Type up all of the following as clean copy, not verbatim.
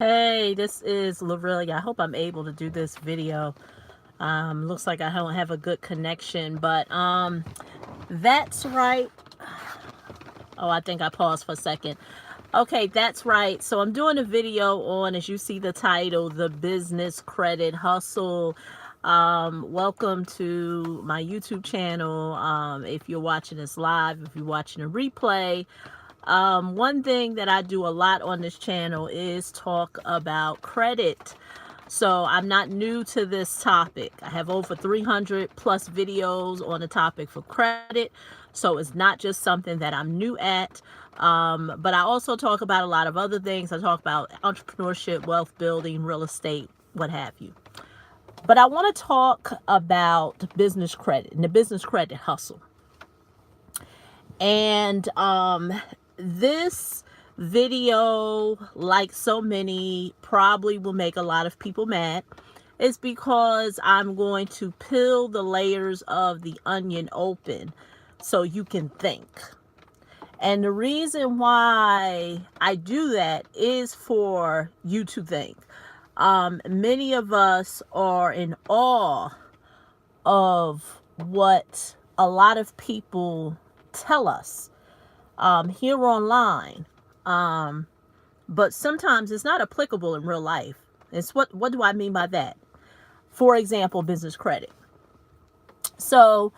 Hey, this is Lorelia. I hope I'm able to do this video. Looks like I don't have a good connection, but that's right. Oh, I think I paused for a second. Okay, that's right. So I'm doing a video on, as you see the title, the business credit hustle. Welcome to my YouTube channel. If you're watching this live, if you're watching a replay, one thing that I do a lot on this channel is talk about credit. So I'm not new to this topic. I have over 300 plus videos on the topic for credit. So it's not just something that I'm new at. But I also talk about a lot of other things. I talk about entrepreneurship, wealth building, real estate, what have you. But I want to talk about business credit and the business credit hustle. And this video, like so many, probably will make a lot of people mad. It's because I'm going to peel the layers of the onion open so you can think. And the reason why I do that is for you to think. Many of us are in awe of what a lot of people tell us here online, but sometimes it's not applicable in real life. It's what do I mean by that? For example, business credit. So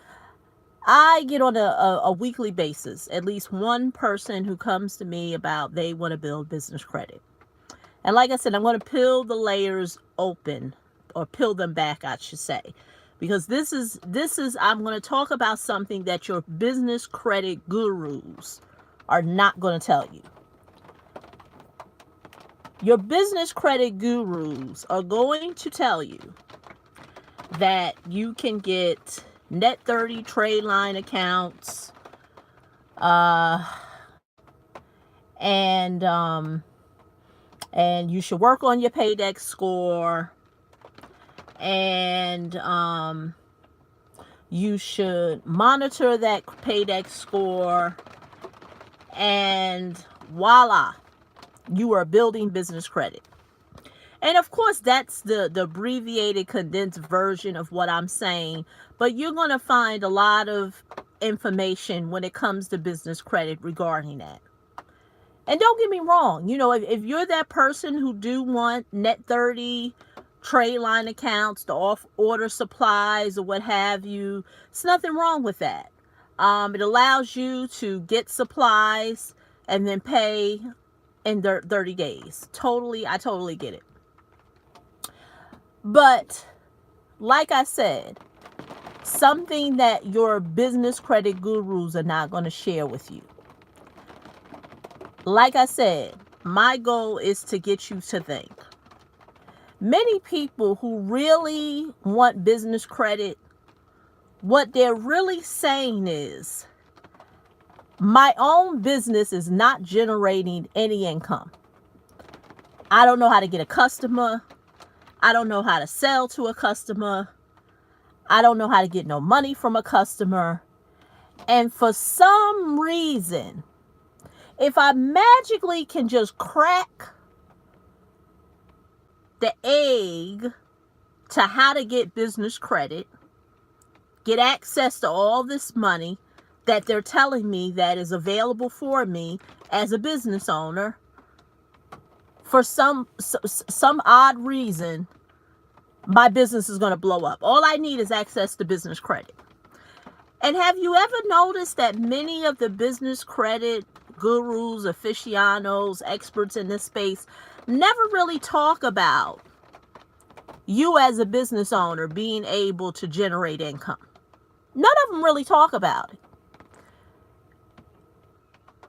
I get on a weekly basis at least one person who comes to me about they want to build business credit. And like I said, I'm going to peel the layers open, or peel them back, I should say, because this is I'm going to talk about something that your business credit gurus are not going to tell you. Your business credit gurus are going to tell you that you can get net 30 trade line accounts, and you should work on your paydex score, and you should monitor that paydex score, and voila, you are building business credit. And of course, that's the abbreviated, condensed version of what I'm saying. But you're going to find a lot of information when it comes to business credit regarding that. And don't get me wrong, if you're that person who do want net 30 trade line accounts, the off order supplies or what have you, it's nothing wrong with that. It allows you to get supplies and then pay in 30 days. I totally get it. But like I said, something that your business credit gurus are not going to share with you. Like I said, my goal is to get you to think. Many people who really want business credit, what they're really saying is, my own business is not generating any income. I don't know how to get a customer. I don't know how to sell to a customer. I don't know how to get no money from a customer. And for some reason, if I magically can just crack the egg to how to get business credit, get access to all this money that they're telling me that is available for me as a business owner, for some odd reason, my business is going to blow up. All I need is access to business credit. And have you ever noticed that many of the business credit gurus, aficionados, experts in this space never really talk about you as a business owner being able to generate income? None of them really talk about it.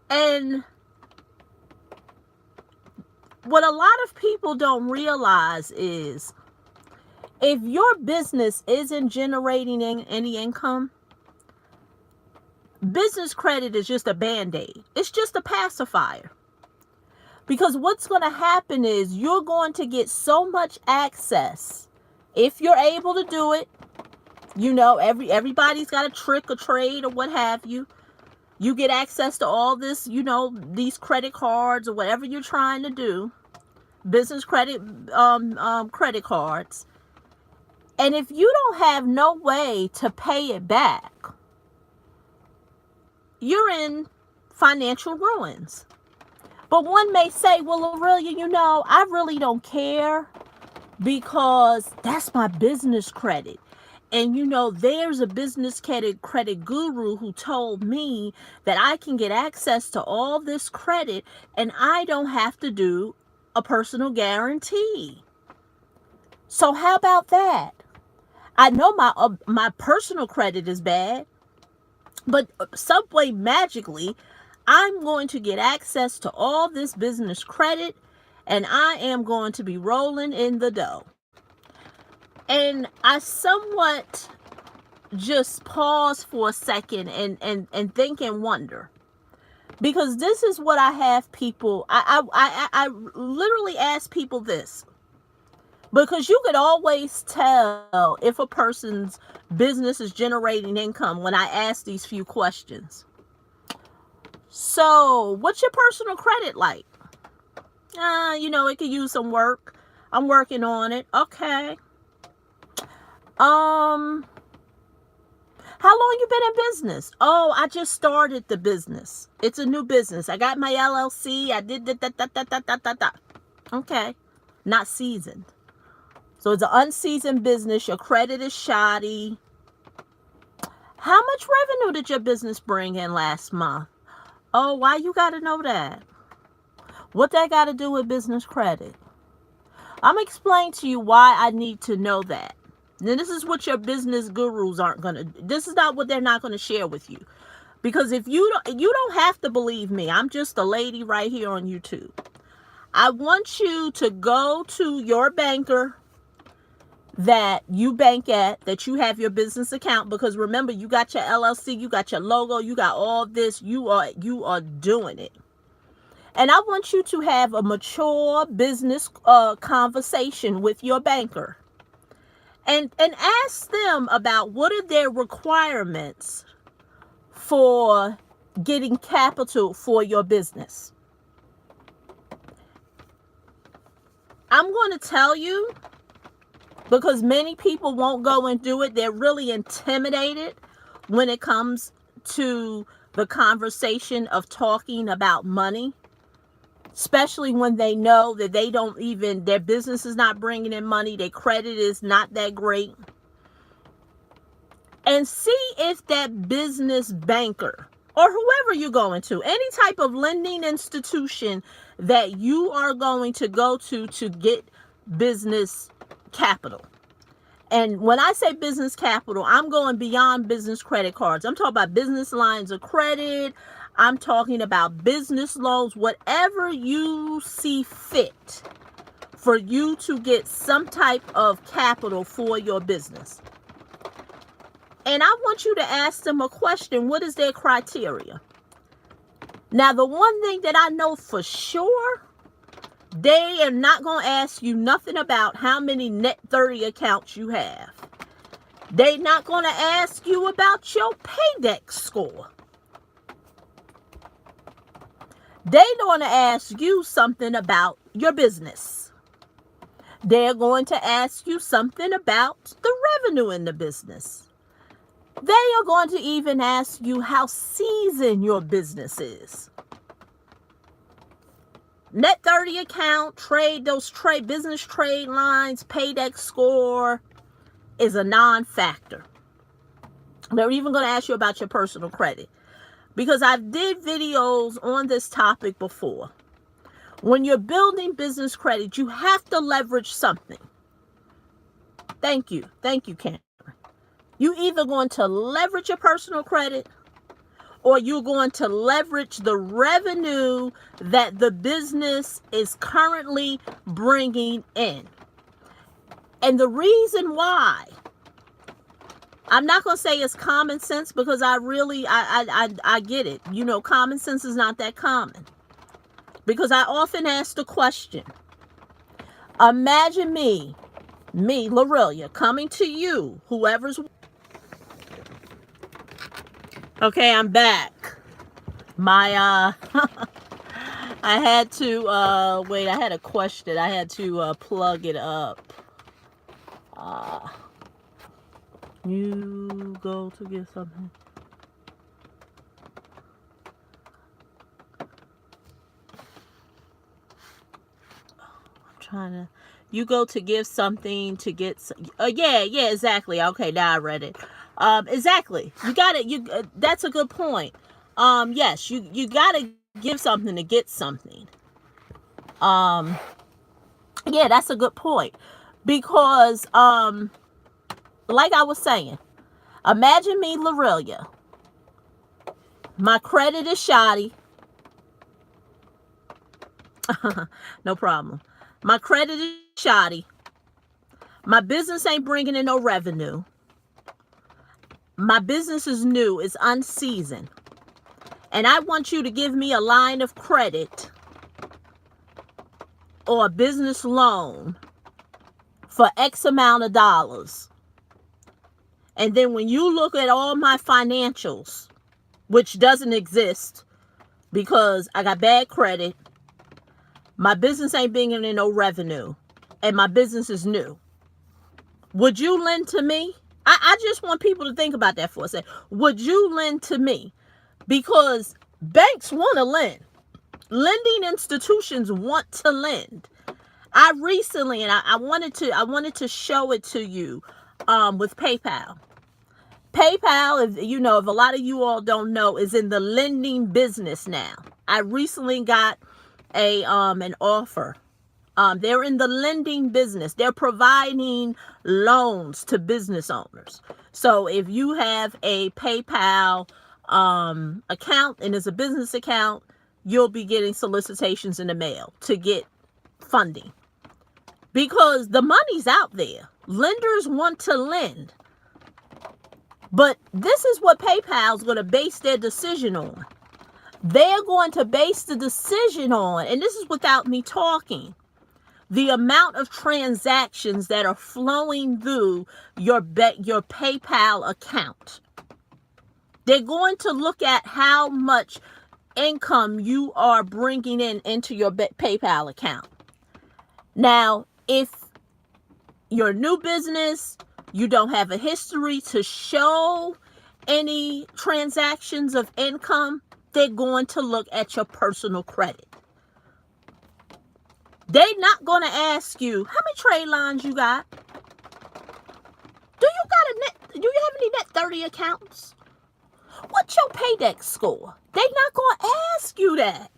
And what a lot of people don't realize is, if your business isn't generating any income, business credit is just a band-aid. It's just a pacifier. Because what's going to happen is you're going to get so much access, if you're able to do it. Everybody's got a trick or trade or what have you. You get access to all this, these credit cards or whatever you're trying to do. business credit cards. And if you don't have no way to pay it back, you're in financial ruins. But one may say, well, Aurelia, I really don't care because that's my business credit. And there's a business credit guru who told me that I can get access to all this credit and I don't have to do a personal guarantee. So how about that? I know my personal credit is bad, but some way magically, I'm going to get access to all this business credit and I am going to be rolling in the dough. And I somewhat just pause for a second and think and wonder. Because this is what I have people, I literally ask people this. Because you could always tell if a person's business is generating income when I ask these few questions. So, what's your personal credit like? It could use some work. I'm working on it. Okay. How long you been in business? Oh, I just started the business. It's a new business. I got my LLC. I did that. Okay. Not seasoned. So it's an unseasoned business. Your credit is shoddy. How much revenue did your business bring in last month? Oh, why you got to know that? What that got to do with business credit? I'm going to explain to you why I need to know that. Then this is what your business gurus aren't going to, this is not what they're not going to share with you. Because if you don't have to believe me. I'm just a lady right here on YouTube. I want you to go to your banker that you bank at, that you have your business account, because remember, you got your LLC, you got your logo, you got all this, you are doing it. And I want you to have a mature business conversation with your banker. And ask them about what are their requirements for getting capital for your business. I'm going to tell you, because many people won't go and do it. They're really intimidated when it comes to the conversation of talking about money. Especially when they know that their business is not bringing in money, their credit is not that great. And see if that business banker or whoever you're going to, any type of lending institution that you are going to go to get business capital. And when I say business capital, I'm going beyond business credit cards. I'm talking about business lines of credit. I'm talking about business loans, whatever you see fit for you to get some type of capital for your business. And I want you to ask them a question. What is their criteria? Now, the one thing that I know for sure, they are not going to ask you nothing about how many net 30 accounts you have. They're not going to ask you about your paydex score. They're going to ask you something about your business. They're going to ask you something about the revenue in the business. They are going to even ask you how seasoned your business is. Net 30 account, business trade lines, paydex score is a non-factor. They're even going to ask you about your personal credit. Because I've did videos on this topic before. When you're building business credit, you have to leverage something. Thank you, Karen. You either going to leverage your personal credit or you're going to leverage the revenue that the business is currently bringing in. And the reason why, I'm not going to say it's common sense, because I get it. Common sense is not that common. Because I often ask the question, imagine me, Lorelia, coming to you, whoever's. Okay, I'm back. My I had to, wait, I had a question. I had to plug it up. You go to get something. Trying to, you go to give something to get yeah, exactly. Okay, now I read it. Exactly, you got it. You that's a good point. Yes, you got to give something to get something. Yeah, that's a good point, because like I was saying, imagine me, Lorelia. My credit is shoddy. No problem. My credit is shoddy. My business ain't bringing in no revenue. My business is new. It's unseasoned. And I want you to give me a line of credit or a business loan for X amount of dollars. And then when you look at all my financials, which doesn't exist because I got bad credit, my business ain't bringing in no revenue, and my business is new, would you lend to me? I just want people to think about that for a second. Would you lend to me? Because banks want to lend. Lending institutions want to lend. I recently, and I wanted to show it to you with PayPal. PayPal, if a lot of you all don't know, is in the lending business now. I recently got an offer. They're in the lending business. They're providing loans to business owners. So if you have a PayPal account and it's a business account, you'll be getting solicitations in the mail to get funding. Because the money's out there. Lenders want to lend. But this is what PayPal's going to base their decision on. They're going to base the decision on, and this is without me talking, the amount of transactions that are flowing through your PayPal account. They're going to look at how much income you are bringing into your PayPal account. Now, if you're a new business, you don't have a history to show any transactions of income, they're going to look at your personal credit. They're not going to ask you, how many trade lines you got? Do you have any net 30 accounts? What's your paydex score? They're not going to ask you that.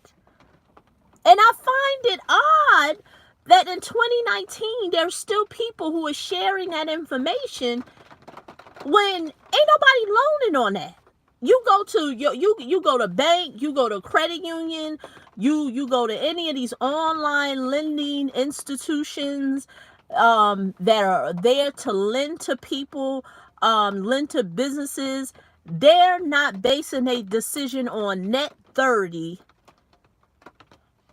And I find it odd that in 2019, there's still people who are sharing that information when ain't nobody loaning on that. You go to you go to bank, you go to credit union, you go to any of these online lending institutions that are there to lend to people, lend to businesses. They're not basing a decision on net 30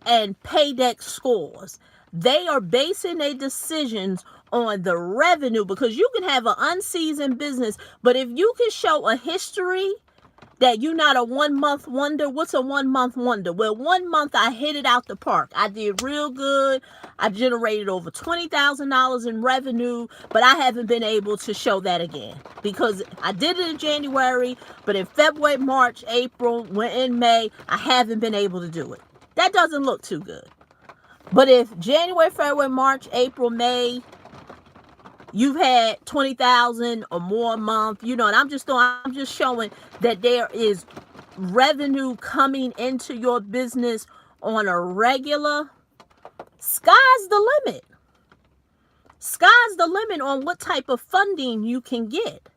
and paydex scores. They are basing their decisions on the revenue, because you can have an unseasoned business, but if you can show a history that you're not a 1 month wonder. What's a 1 month wonder? Well, 1 month I hit it out the park. I did real good. I generated over $20,000 in revenue, but I haven't been able to show that again because I did it in January, but in February, March, April, in May, I haven't been able to do it. That doesn't look too good. But if January, February, March, April, May, you've had 20,000 or more a month, and I'm just showing that there is revenue coming into your business on a regular. Sky's the limit. Sky's the limit on what type of funding you can get.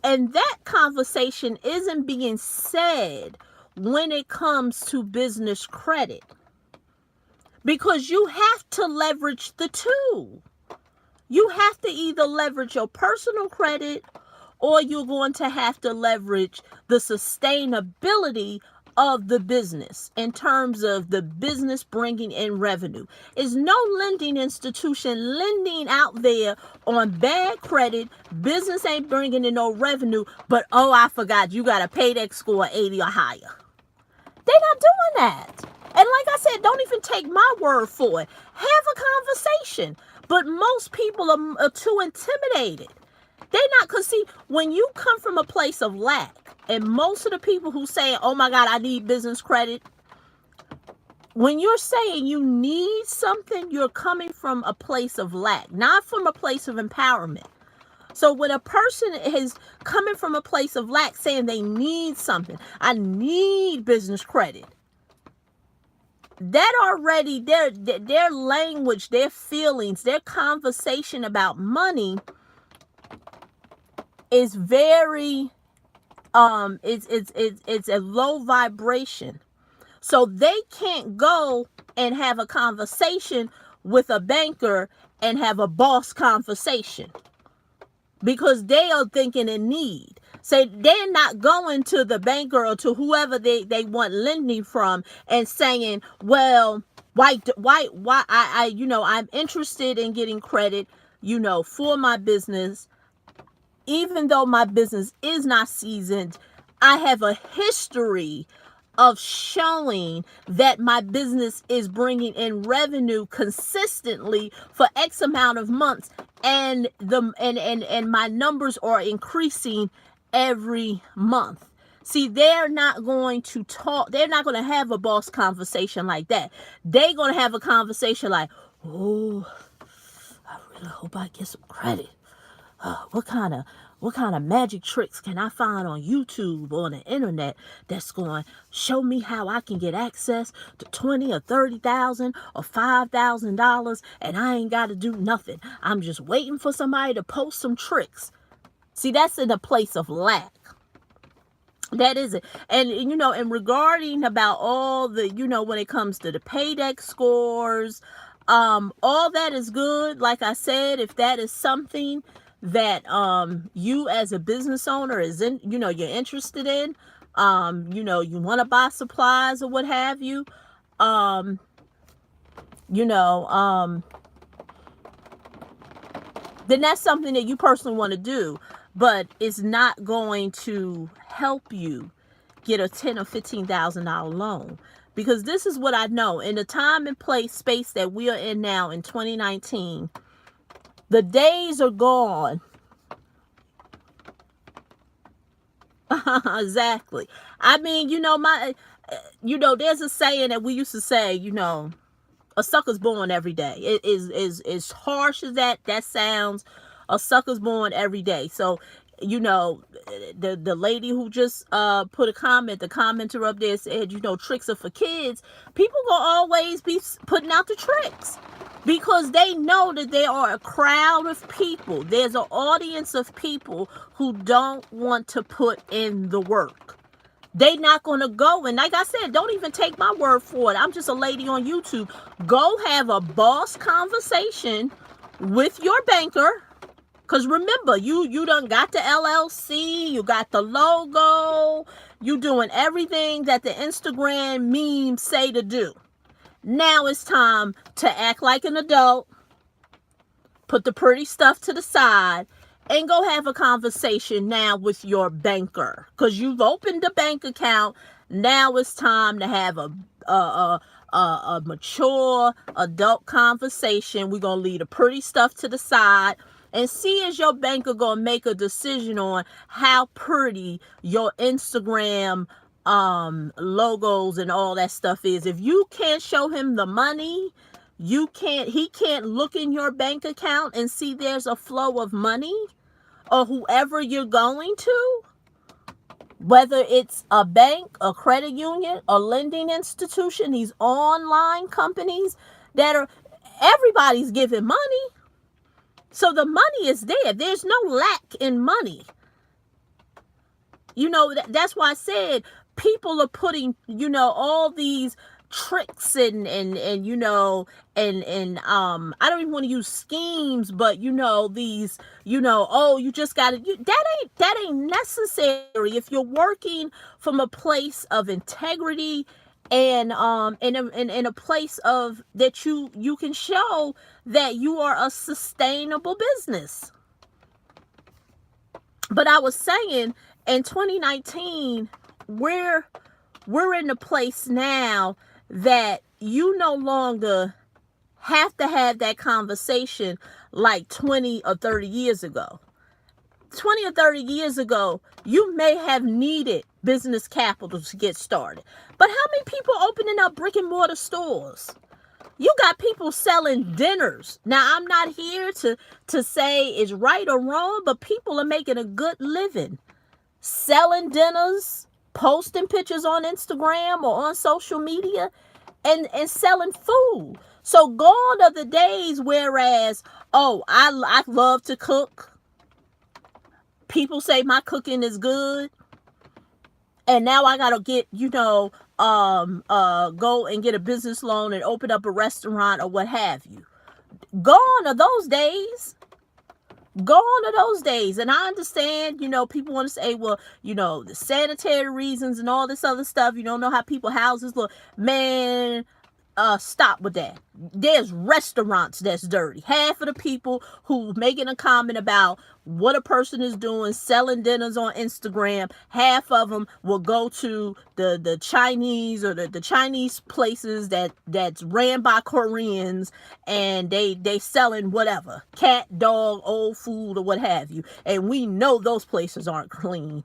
And that conversation isn't being said when it comes to business credit, because you have to leverage the two. You have to either leverage your personal credit, or you're going to have to leverage the sustainability of the business in terms of the business bringing in revenue. Is no lending institution lending out there on bad credit, business ain't bringing in no revenue, but I forgot, you got a paydex score 80 or higher. They're not doing that. And like I said, don't even take my word for it. Have a conversation. But most people are too intimidated. They're not, because see, when you come from a place of lack, and most of the people who say, oh my God, I need business credit, when you're saying you need something, you're coming from a place of lack, not from a place of empowerment. So when a person is coming from a place of lack, saying they need something, I need business credit, that already, their language, their feelings, their conversation about money is very, it's a low vibration. So they can't go and have a conversation with a banker and have a boss conversation, because they are thinking in need. So they're not going to the banker or to whoever they want lending from and saying, well, why I'm interested in getting credit, for my business. Even though my business is not seasoned, I have a history of showing that my business is bringing in revenue consistently for X amount of months, and my numbers are increasing every month. See, they're not going to talk. They're not going to have a boss conversation like that. They're going to have a conversation like, oh, I really hope I get some credit. What kind of magic tricks can I find on YouTube or on the internet that's going to show me how I can get access to 20 or 30,000 or $5,000, and I ain't got to do nothing. I'm just waiting for somebody to post some tricks. See, that's in a place of lack. That is it. And, and regarding about all the, when it comes to the paydex scores, all that is good. Like I said, if that is something that you as a business owner is in, you're interested in, you want to buy supplies or what have you, then that's something that you personally want to do, but it's not going to help you get a $10,000 or $15,000 loan. Because this is what I know. In the time and place space that we are in now in 2019, the days are gone. Exactly. I mean, there's a saying that we used to say, a sucker's born every day. It is as harsh as that sounds. A sucker's born every day. So, the lady who just put a comment, the commenter up there said, tricks are for kids. People gonna always be putting out the tricks, because they know that there are a crowd of people. There's an audience of people who don't want to put in the work. They not going to go. And like I said, don't even take my word for it. I'm just a lady on YouTube. Go have a boss conversation with your banker. Because remember, you done got the LLC, you got the logo, you doing everything that the Instagram memes say to do. Now it's time to act like an adult, put the pretty stuff to the side, and go have a conversation now with your banker. Because you've opened a bank account. Now it's time to have a mature adult conversation. We're going to leave the pretty stuff to the side and see, is your banker going to make a decision on how pretty your Instagram logos and all that stuff is. If you can't show him the money, he can't look in your bank account and see there's a flow of money, or whoever you're going to, whether it's a bank, a credit union, a lending institution, these online companies everybody's giving money. So the money is there. There's no lack in money. That's why I said people are putting, all these tricks and I don't even want to use schemes, but these, you just got to, that ain't necessary if you're working from a place of integrity and in a place of that you can show that you are a sustainable business. But I was saying, in 2019, we're in a place now that you no longer have to have that conversation like 20 or 30 years ago. 20 or 30 years ago, you may have needed business capital to get started. But how many people opening up brick and mortar stores? You got people selling dinners. Now, I'm not here to say it's right or wrong, but people are making a good living selling dinners, posting pictures on Instagram or on social media, and selling food. So gone are the days whereas, oh, I love to cook. People say my cooking is good. And now I gotta get, go and get a business loan and open up a restaurant or what have you. Gone are those days. Gone are those days. And I understand, people want to say, well, the sanitary reasons and all this other stuff. You don't know how people houses look. Man, stop with that. There's restaurants that's dirty. Half of the people who making a comment about what a person is doing, selling dinners on Instagram, half of them will go to the Chinese or the Chinese places that's ran by Koreans, and they selling whatever, cat, dog, old food, or what have you. And we know those places aren't clean.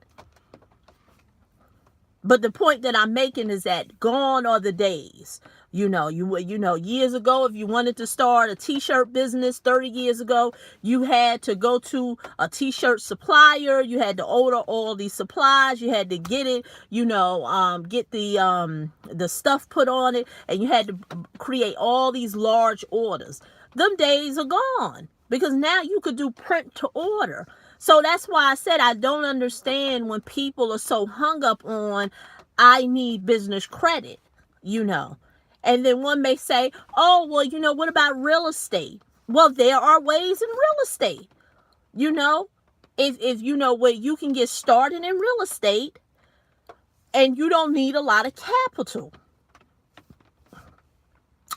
But the point that I'm making is that gone are the days. Years ago, if you wanted to start a t-shirt business 30 years ago, you had to go to a t-shirt supplier. You had to order all these supplies. You had to get it, get the stuff put on it, and you had to create all these large orders. Them days are gone because now you could do print to order. So that's why I said I don't understand when people are so hung up on, I need business credit, And then one may say, oh, well, what about real estate? Well, there are ways in real estate, if where you can get started in real estate and you don't need a lot of capital.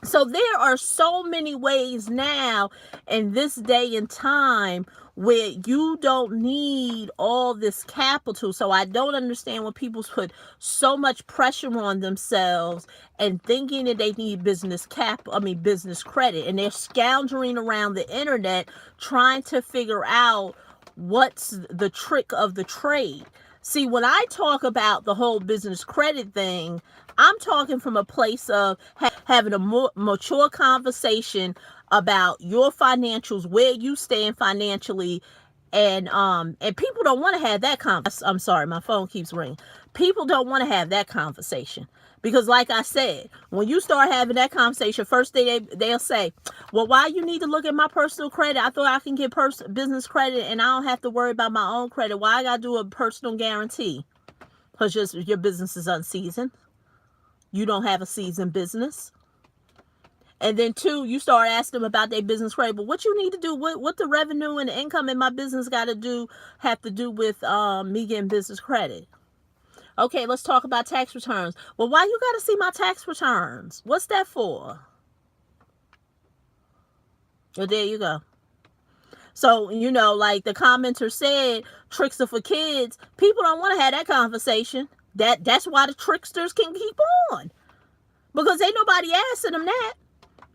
So there are so many ways now in this day and time where you don't need all this capital. So I don't understand when people put so much pressure on themselves and thinking that they need business credit, and they're scoundering around the internet trying to figure out what's the trick of the trade. See, when I talk about the whole business credit thing, I'm talking from a place of having a more mature conversation about your financials, where you stand financially, and people don't want to have that conversation. I'm sorry, my phone keeps ringing. People don't want to have that conversation because, like I said, when you start having that conversation, first they'll say, well, why you need to look at my personal credit? I thought I can get business credit and I don't have to worry about my own credit. Why I gotta do a personal guarantee? Because your business is unseasoned. You don't have a seasoned business. And then 2, you start asking them about their business credit. But what you need to do, what the revenue and the income in my business have to do with me getting business credit? Okay, let's talk about tax returns. Well, why you got to see my tax returns? What's that for? Well, there you go. So, like the commenter said, tricks are for kids. People don't want to have that conversation. That's why the tricksters can keep on. Because ain't nobody asking them that.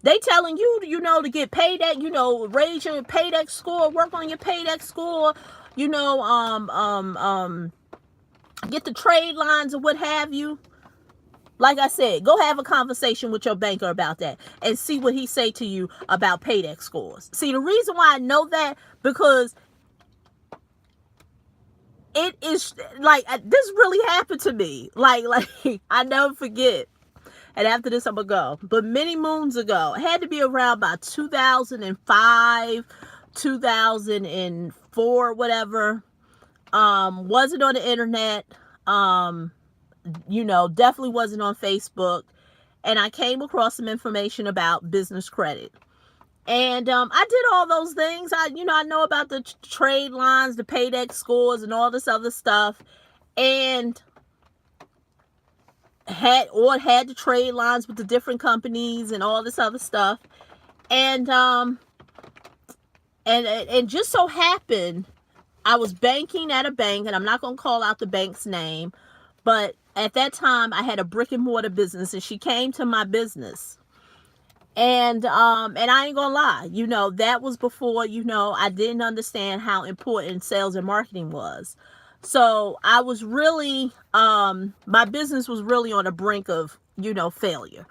They telling you, to get paydeck, raise your paydeck score, work on your paydeck score, get the trade lines or what have you. Like I said, go have a conversation with your banker about that and see what he say to you about paydeck scores. See, the reason why I know that, because it is like, this really happened to me. Like I never forget. And after this, I'm going to go. But many moons ago, it had to be around about 2005, 2004, whatever. Wasn't on the internet. Definitely wasn't on Facebook. And I came across some information about business credit. And I did all those things. I know about the trade lines, the paydeck scores, and all this other stuff. And had the trade lines with the different companies and all this other stuff. And just so happened, I was banking at a bank, and I'm not going to call out the bank's name, but at that time I had a brick and mortar business, and she came to my business. And I ain't gonna lie, that was before, I didn't understand how important sales and marketing was. So I was really, my business was really on the brink of, failure.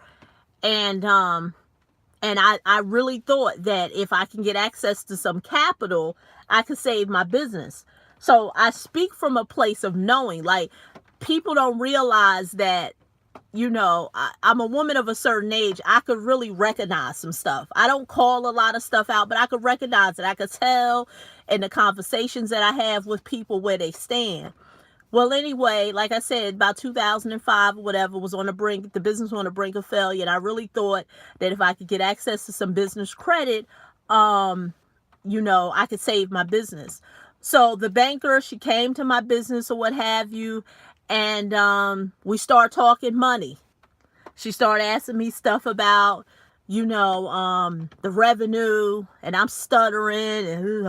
And I really thought that if I can get access to some capital, I could save my business. So I speak from a place of knowing, like, people don't realize that, I'm a woman of a certain age. I could really recognize some stuff. I don't call a lot of stuff out, but I could recognize it. I could tell in the conversations that I have with people where they stand. Well, anyway, like I said, about 2005 or whatever, was on the brink, the business was on the brink of failure. And I really thought that if I could get access to some business credit, I could save my business. So the banker, she came to my business or what have you, and we started talking money. She started asking me stuff about, the revenue, and I'm stuttering, and,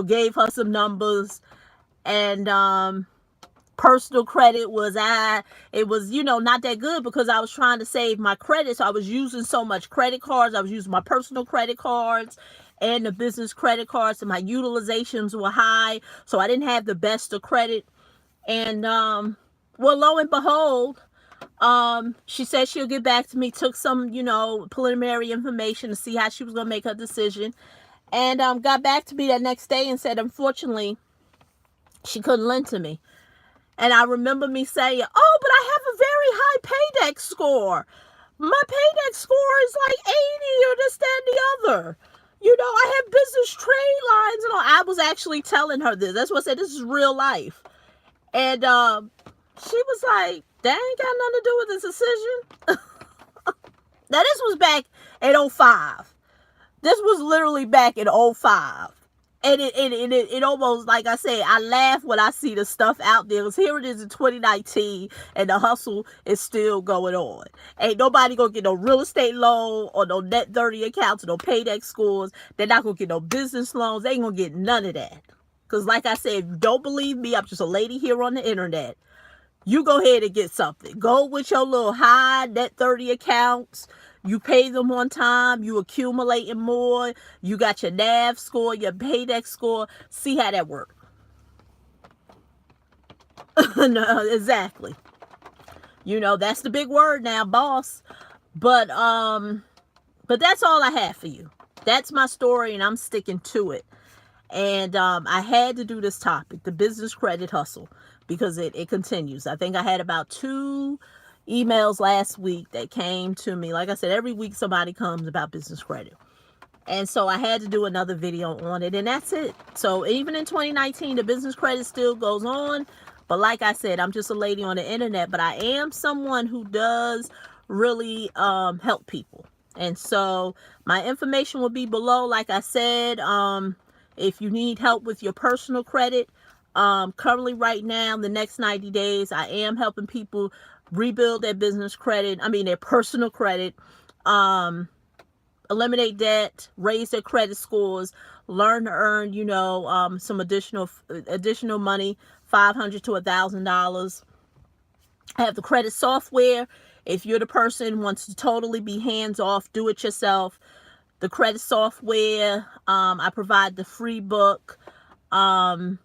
gave her some numbers. And personal credit was, not that good, because I was trying to save my credit. So I was using so much credit cards. I was using my personal credit cards and the business credit cards, and my utilizations were high. So I didn't have the best of credit. And, well, lo and behold, she said she'll get back to me, took some, preliminary information to see how she was going to make her decision. And, got back to me that next day and said, unfortunately, she couldn't lend to me. And I remember me saying, oh, but I have a very high paydex score. My paydex score is like 80 or this, that, and the other. I have business trade lines and all. I was actually telling her this. That's what I said. This is real life. And she was like, that ain't got nothing to do with this decision. Now, this was back in 2005. This was literally back in 2005. And it almost, like I say, I laugh when I see the stuff out there. Because here it is in 2019, and the hustle is still going on. Ain't nobody going to get no real estate loan or no net 30 accounts or no paydex scores. They're not going to get no business loans. They ain't going to get none of that. Because like I said, if you don't believe me, I'm just a lady here on the internet. You go ahead and get something. Go with your little high net 30 accounts. You pay them on time. You accumulating more. You got your NAV score, your paydex score. See how that works. No, exactly. That's the big word now, boss. But that's all I have for you. That's my story, and I'm sticking to it. And I had to do this topic, the business credit hustle, because it continues. I think I had about 2 emails last week that came to me. Like I said, every week somebody comes about business credit. And so I had to do another video on it, and that's it. So even in 2019, the business credit still goes on. But like I said, I'm just a lady on the internet, but I am someone who does really help people. And so my information will be below. Like I said, if you need help with your personal credit, currently right now, the next 90 days, I am helping people rebuild their business credit. Their personal credit, eliminate debt, raise their credit scores, learn to earn, some additional money, $500 to $1,000. I have the credit software. If you're the person who wants to totally be hands off, do it yourself, the credit software, I provide the free book, and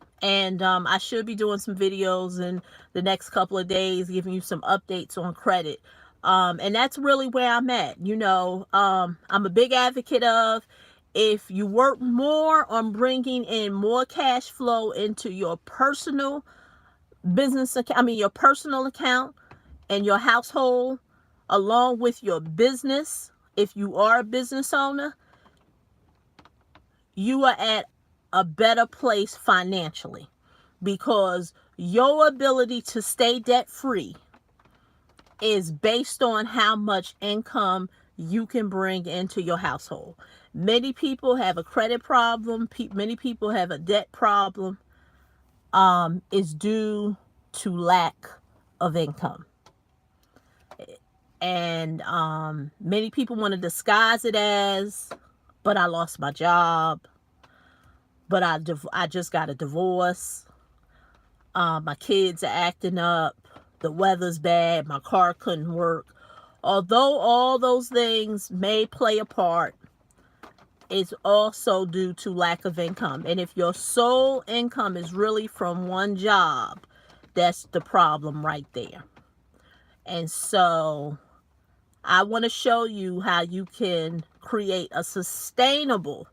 I should be doing some videos in the next couple of days, giving you some updates on credit. And that's really where I'm at. I'm a big advocate of, if you work more on bringing in more cash flow into your personal business account, your personal account and your household, along with your business, if you are a business owner, you are at a better place financially, because your ability to stay debt free is based on how much income you can bring into your household. Many people have a credit problem. Many people have a debt problem. Is due to lack of income. And many people want to disguise it as, but I lost my job, but I just got a divorce, My kids are acting up. The weather's bad. My car couldn't work. Although all those things may play a part, it's also due to lack of income. And if your sole income is really from one job, that's the problem right there. And so I want to show you how you can create a sustainable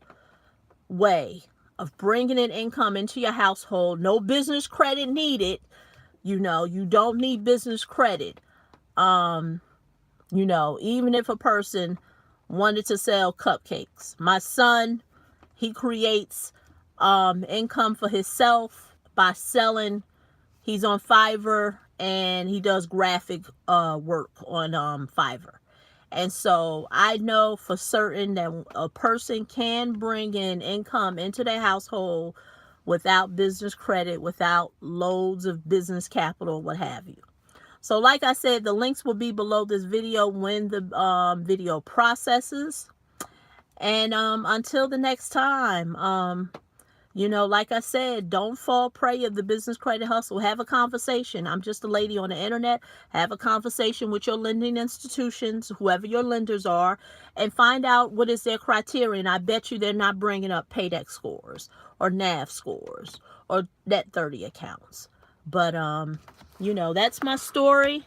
way of bringing in income into your household. No business credit needed. You don't need business credit. Even if a person wanted to sell cupcakes. My son, he creates income for himself by selling. He's on Fiverr, and he does graphic work on Fiverr. And so I know for certain that a person can bring in income into their household without business credit, without loads of business capital, what have you. So like I said, the links will be below this video when the video processes. And until the next time, like I said, don't fall prey of the business credit hustle. Have a conversation. I'm just a lady on the internet. Have a conversation with your lending institutions, whoever your lenders are, and find out what is their criteria. And I bet you they're not bringing up paydex scores or NAV scores or net 30 accounts. But, that's my story.